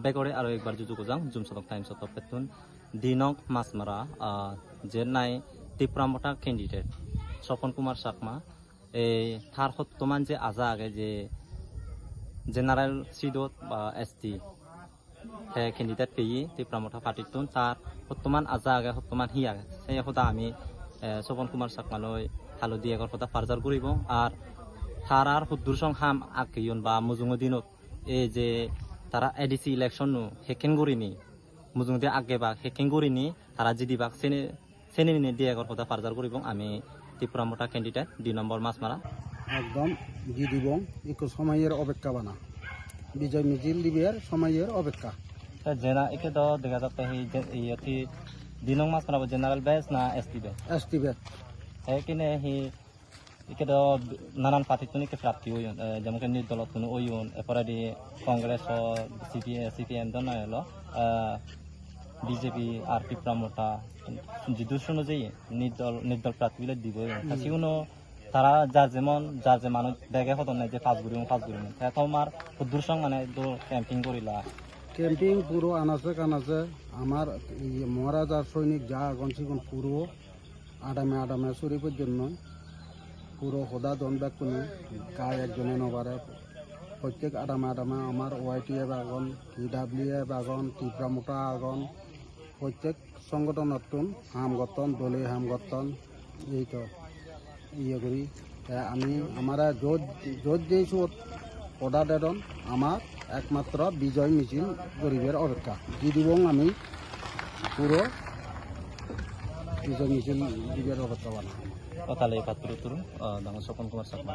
বেগরে আরো একবার যুজুক যাং জুমসদক Times of পেতুন দিনক মাসমারা যে নাই ত্রিপুরামটা ক্যান্ডিডেট স্বপন কুমার চাকমা এই থার বর্তমান যে আজা আগে যে জেনারেল সিডত বা এসটি হে ক্যান্ডিডেট পেয়ে ত্রিপুরামটা পার্টিতুন তার বর্তমান আজা আগে বর্তমান হি আগে সেই কথা আমি স্বপন কুমার চাকমালৈ হালদি এগর কথা ফার্জার করিব আর তারার সুদূর সংহাম আকিয়ন বা মুজুঙ দিনত এই যে তারা এডিসি ইলেকশন হেকেন করিনি মুজুঙ দিয়ে আগে বা হেকেন করিনি তারা যদি বাক চেনে নিয়ে দিয়ে এগর কথা ফার্জার করিব আমি ত্রিপুরামটা ক্যান্ডিডেট 2 নম্বর মাসমারা একদম দি দিব একটু সময়ের অপেক্ষা বানা বিজয় মিছিল দিবের সময়ের অপেক্ষা জেনা একে তো দেখা যাচ্ছে এই দিনং মাসমারা জেনারেল বেস না এসটি বেস এসটি বেস কিনে হি একে তো নানান পার্টিতুনি কে প্রাপ্তি হইন যেমন নির্দলত কোনো ওইন এরপরে দি কংগ্রেস ও সিপিএম দন হলো বিজেপি আর ত্রিপুরামটা জিদুর শুনো যে নির্দল প্রার্থীগুলো দিব সেগুলো তারা যার যে মানুষ দেখে হতো না যে পাঁচ গুড়ি তোমার সুদূর সং মানে ক্যাম্পিং করিলা ক্যাম্পিং পুরো আনাচে কানাচে আমার মহারাজার সৈনিক যা আগুন সিগুন পুরো আডামে চুরি পর্যন্ত পুরো সদা জন ব্যক্তি গায়ে একজনে নবারে প্রত্যেক আডামে আমার ওয়াইটিএফ আগন TWF আগন ত্রিপুরামটা আগন প্রত্যেক সংগঠন নতুন হাম গঠন দলীয় হাম গঠন এই তো ইয়ে করি আমি আমার যত দিয়েছো অর্ডার দেন আমার একমাত্র বিজয় মিছিল গরিবের অপেক্ষা দি দিব আমি পুরো বিজয় মিছিল দিবের অপেক্ষা বানাবো তাহলে পাত্র স্বপন কুমার চাকমা